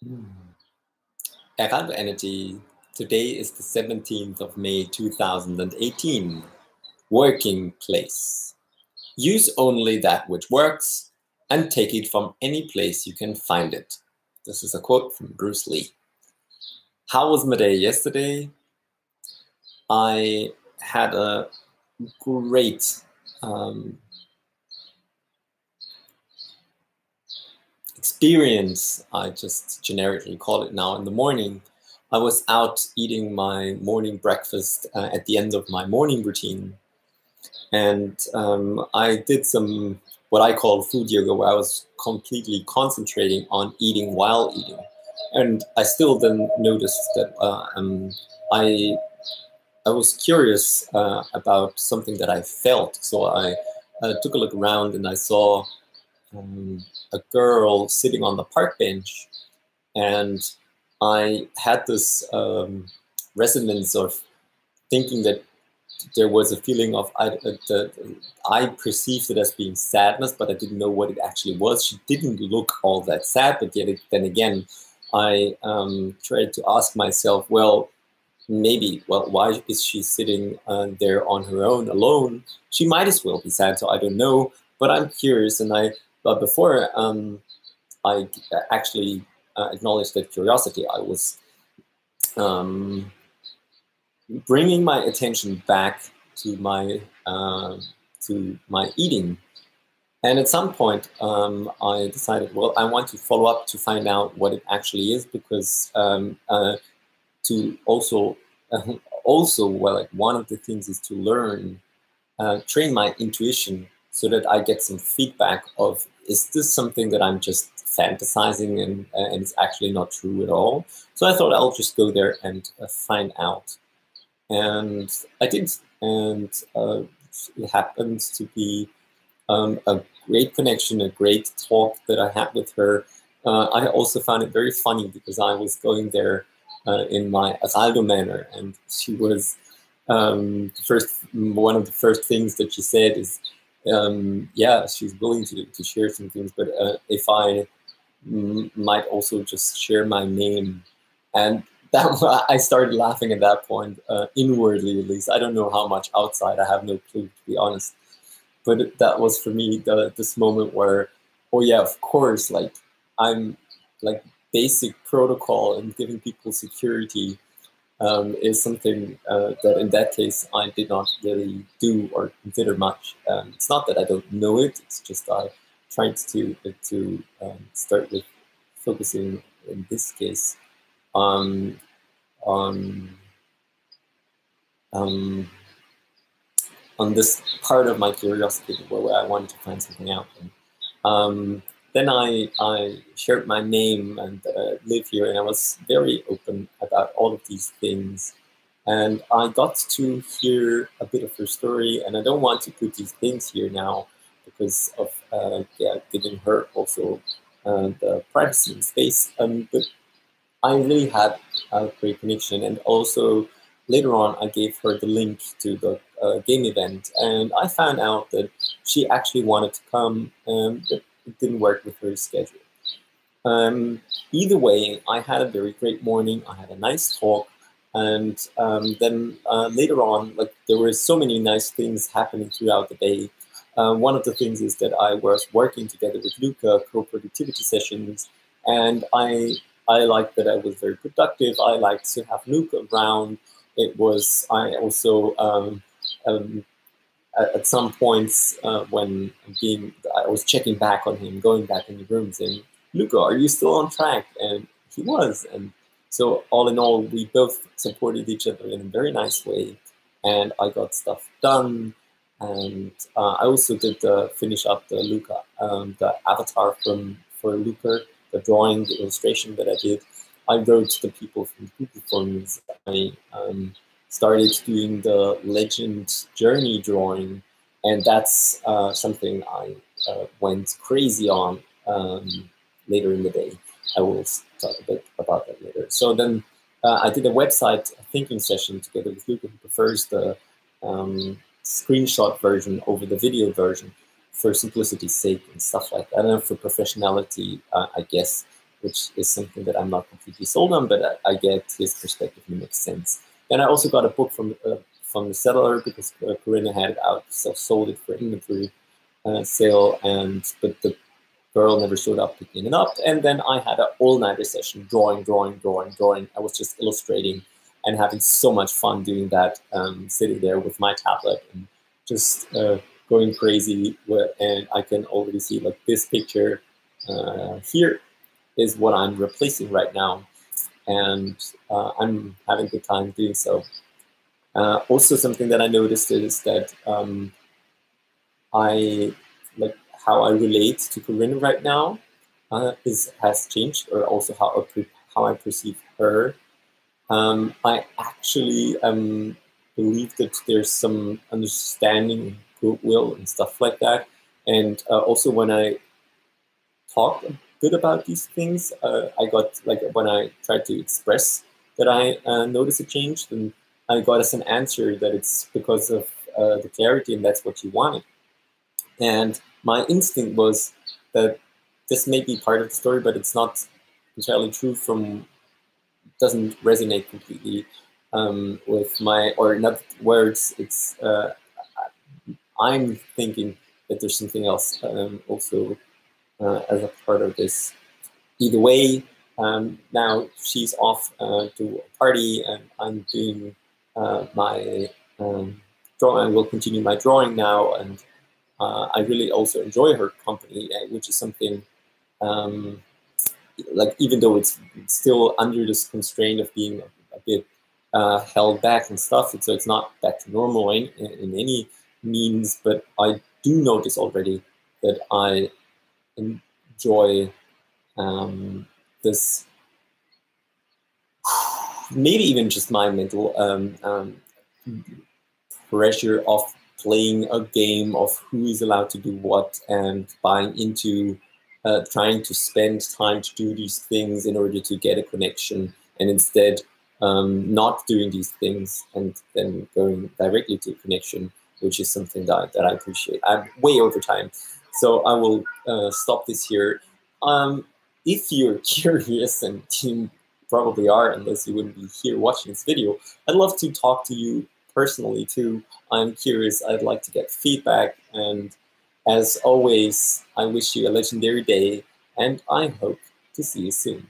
Hmm. Heraldo Energy. Today is the 17th of May 2018. Working place. Use only that which works and take it from any place you can find it. This is a quote from Bruce Lee. How was my day yesterday? I had a great experience. I just generically call it now in the morning. I was out eating my morning breakfast at the end of my morning routine. And I did some what I call food yoga, where I was completely concentrating on eating while eating. And I still then noticed that I I was curious about something that I felt. So I took a look around and I saw a girl sitting on the park bench, and I had this resonance of thinking that there was a feeling of I perceived it as being sadness, but I didn't know what it actually was. She didn't look all that sad, but yet then again, I tried to ask myself, well, maybe, well, why is she sitting there on her own, alone? She might as well be sad, so I don't know. But I'm curious, but before I actually acknowledged that curiosity, I was bringing my attention back to my eating. And at some point, I decided, well, I want to follow up to find out what it actually is, because to also, well, like one of the things is to learn, train my intuition so that I get some feedback of, is this something that I'm just fantasizing and it's actually not true at all? So I thought I'll just go there and find out. And I did, and it happened to be a great connection, a great talk that I had with her. I also found it very funny because I was going there in my Heraldo manner, and she was one of the first things that she said is, yeah, she's willing to share some things, but if I might also just share my name. And that I started laughing at that point, inwardly at least. I don't know how much outside, I have no clue, to be honest. But that was for me this moment where, oh yeah, of course, like I'm like basic protocol and giving people security is something that in that case I did not really do or consider much. It's not that I don't know it, it's just I tried to start with focusing in this case on on um, on this part of my curiosity where I wanted to find something out. And, then I shared my name and that I live here, and I was very open about all of these things. And I got to hear a bit of her story, and I don't want to put these things here now because of giving her also the privacy and space. But I really had a great connection, and also later on I gave her the link to the game event, and I found out that she actually wanted to come, but it didn't work with her schedule. Either way, I had a very great morning. I had a nice talk, and then later on, like there were so many nice things happening throughout the day. One of the things is that I was working together with Luca, co-productivity sessions, and I liked that I was very productive. I liked to have Luca around. I also at some points when I was checking back on him, going back in the room saying, Luca, are you still on track? And he was. And so all in all, we both supported each other in a very nice way. And I got stuff done. And I also did finish up the avatar for Luca, the drawing, the illustration that I did. I wrote the people from Google Forms. I started doing the legend journey drawing, and that's something I went crazy on later in the day. I will talk a bit about that later. So then I did a website thinking session together with Luca, who prefers the screenshot version over the video version for simplicity's sake and stuff like that, and for professionality, I guess. which is something that I'm not completely sold on, but I get his perspective and it makes sense. Then I also got a book from the seller because Corinna had it out, so sold it for inventory sale, but the girl never showed up picking it up. And then I had an all-nighter session, drawing. I was just illustrating and having so much fun doing that, sitting there with my tablet and just going crazy. And I can already see like this picture here is what I'm replacing right now. And I'm having a good time doing so. Also, something that I noticed is that how I relate to Corinna right now has changed, or also how I perceive her. I actually believe that there's some understanding, goodwill, and stuff like that. And also, when I talk a bit about these things, I got when I tried to express that I notice a change, then I got as an answer that it's because of the clarity, and that's what you wanted. And my instinct was that this may be part of the story, but it's not entirely true. Doesn't resonate completely with my, or not words. It's I'm thinking that there's something else also as a part of this. Either way, now she's off to a party, and I'm doing my drawing. I will continue my drawing now, and I really also enjoy her company, which is something like, even though it's still under this constraint of being a bit held back and stuff, so it's not back to normal in any means, but I do notice already that I enjoy this, maybe even just my mental pressure of playing a game of who is allowed to do what, and buying into trying to spend time to do these things in order to get a connection, and instead not doing these things and then going directly to a connection, which is something that I appreciate. I'm way over time, so I will stop this here. If you're curious, and you probably are, unless you wouldn't be here watching this video, I'd love to talk to you personally too. I'm curious, I'd like to get feedback, and as always, I wish you a legendary day, and I hope to see you soon.